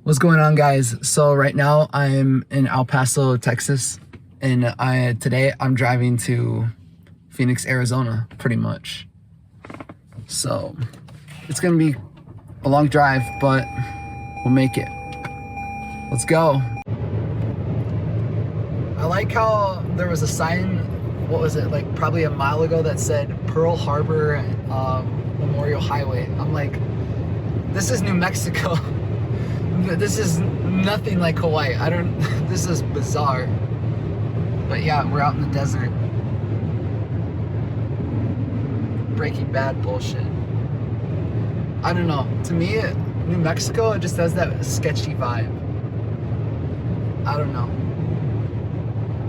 What's going on, guys? So right now I'm in El Paso, Texas, and today I'm driving to Phoenix, Arizona, pretty much. So it's gonna be a long drive, but we'll make it. Let's go. I like how there was a sign, what was it, like probably a mile ago, that said Pearl Harbor Memorial Highway. I'm like, this is New Mexico. This is nothing like Hawaii. This is bizarre. But yeah, we're out in the desert. Breaking Bad bullshit. I don't know. To me, New Mexico, it just has that sketchy vibe. I don't know.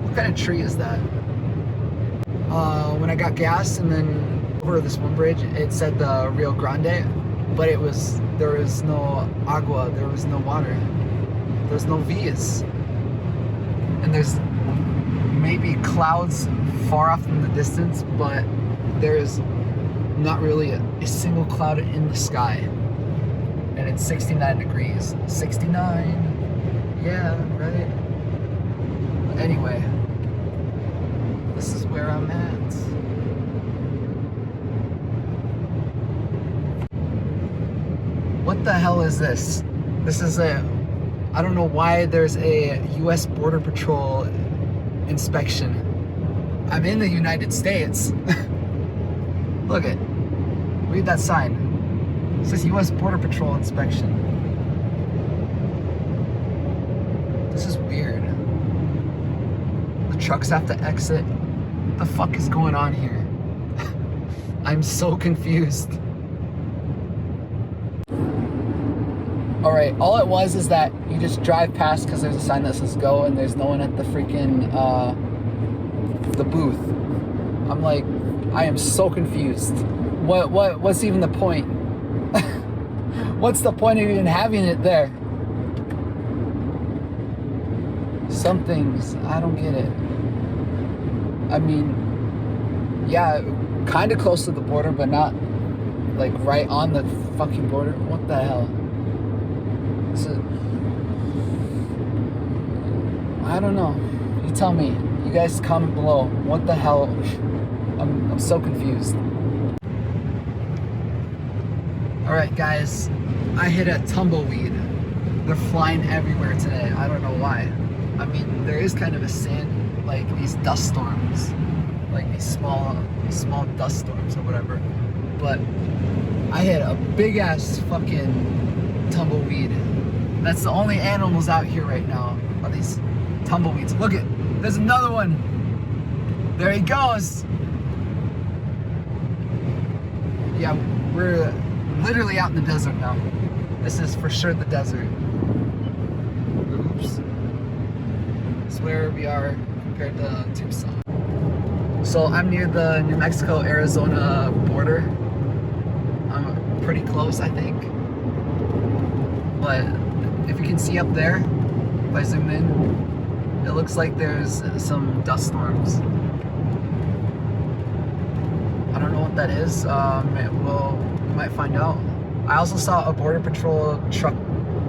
What kind of tree is that? When I got gas and then over this one bridge, it said the Rio Grande, but there was no agua, there was no water, there's no V's, and there's maybe clouds far off in the distance, but there's not really a single cloud in the sky, and it's 69 degrees. 69, yeah, right? Anyway, this is where I'm at. What the hell is this? This is I don't know why there's a US Border Patrol inspection. I'm in the United States. Look it. Read that sign. It says US Border Patrol inspection. This is weird. The trucks have to exit. What the fuck is going on here? I'm so confused. Alright, all it was is that you just drive past because there's a sign that says go and there's no one at the freaking the booth. I'm like, I am so confused. What's even the point? What's the point of even having it there? Some things, I don't get it. I mean, yeah, kind of close to the border, but not like right on the fucking border. What the hell? I don't know. You tell me. You guys comment below. What the hell? I'm so confused. Alright, guys. I hit a tumbleweed. They're flying everywhere today. I don't know why. I mean, there is kind of a sand, like these dust storms. Like these small dust storms or whatever. But I hit a big ass fucking tumbleweed. That's the only animals out here right now, are these tumbleweeds. Look it, there's another one. There he goes. Yeah, we're literally out in the desert now. This is for sure the desert. Oops. That's where we are compared to Tucson. So I'm near the New Mexico-Arizona border. I'm pretty close, I think. But if you can see up there, if I zoom in, it looks like there's some dust storms. I don't know what that is. We might find out. I also saw a Border Patrol truck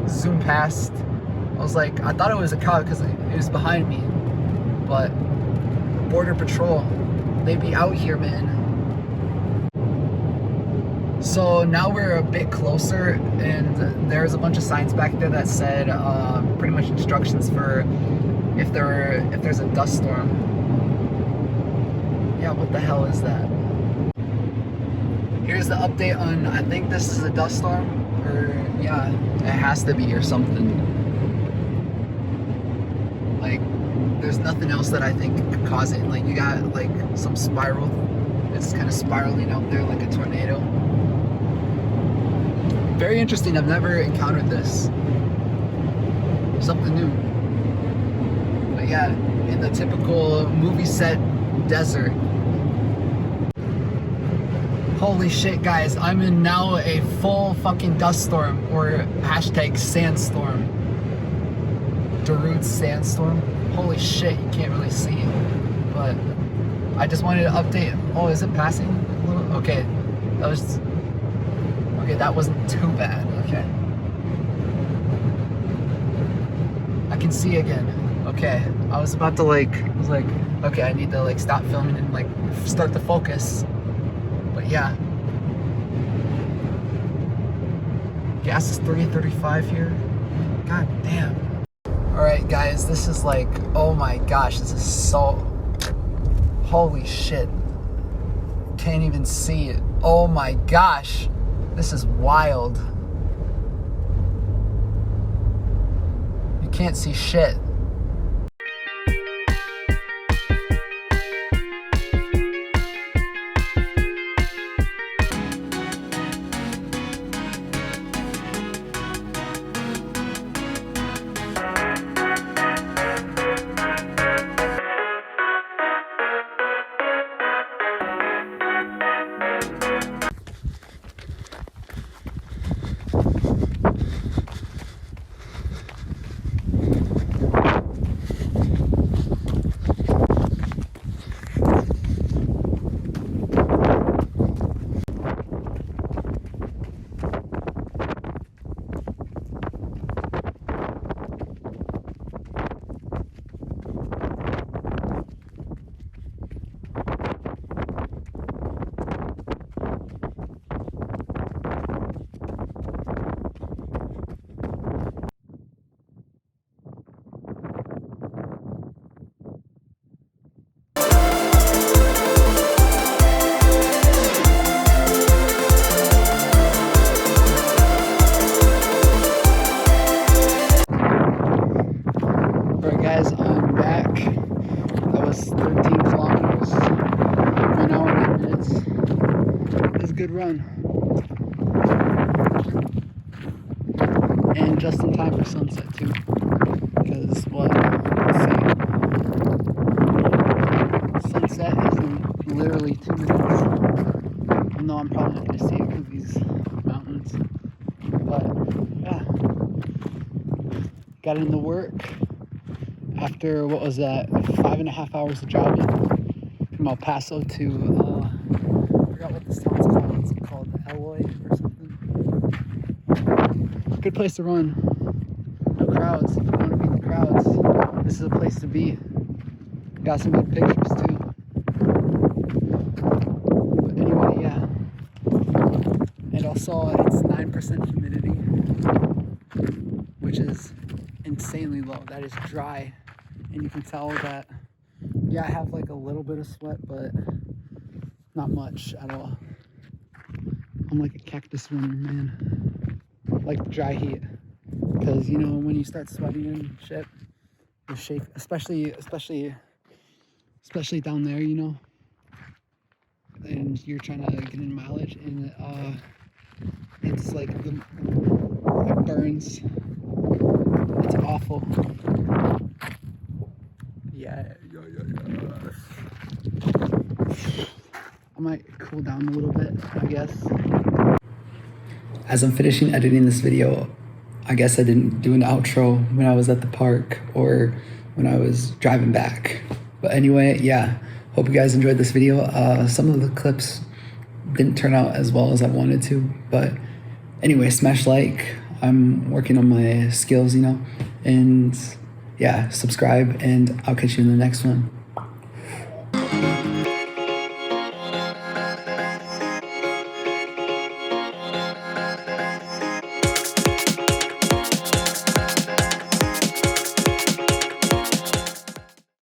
zoom past. I was like, I thought it was a cop because it was behind me. But Border Patrol, they be out here, man. So now we're a bit closer, and there's a bunch of signs back there that said pretty much instructions for if there's a dust storm. Yeah, what the hell is that? Here's the update on, I think this is a dust storm, or yeah, it has to be or something. Like, there's nothing else that I think could cause it. Like, you got like some spiral. It's kind of spiraling out there like a tornado. Very interesting. I've never encountered this. Something new. But yeah, in the typical movie set desert. Holy shit, guys. I'm in now a full fucking dust storm, or hashtag sandstorm. Darude sandstorm. Holy shit, you can't really see. But I just wanted to update. Oh, is it passing a little? Okay. That wasn't too bad. Okay. I can see again. Okay, I was about to okay, I need to stop filming and start to focus. But yeah. Gas is $3.35 here. God damn. Alright guys, this is oh my gosh, this is so, holy shit. Can't even see it. Oh my gosh, this is wild. You can't see shit. Guys, I'm back. That was 13 kilometers, 1 hour and 8 minutes. It was a good run. And just in time for sunset too. Because let's see. Sunset is in literally 2 minutes. No, I'm probably not going to see it because of these mountains. But yeah. Got into work. After, what was that, 5.5 hours of driving from El Paso to, I forgot what this town's called. It's called Eloy or something. Good place to run. No crowds. If you want to beat the crowds, this is a place to be. Got some good pictures too. But anyway, yeah. And also, it's 9% humidity, which is insanely low. That is dry. And you can tell that, yeah, I have a little bit of sweat, but not much at all. I'm like a cactus runner, man. Like dry heat. Because, when you start sweating and shit, you shake, especially down there, and you're trying to get in mileage, and it's it burns. It's awful. Yeah. I might cool down a little bit, I guess. As I'm finishing editing this video, I guess I didn't do an outro when I was at the park or when I was driving back. But anyway, yeah, hope you guys enjoyed this video. Some of the clips didn't turn out as well as I wanted to, but anyway, smash like. I'm working on my skills, and yeah, subscribe, and I'll catch you in the next one.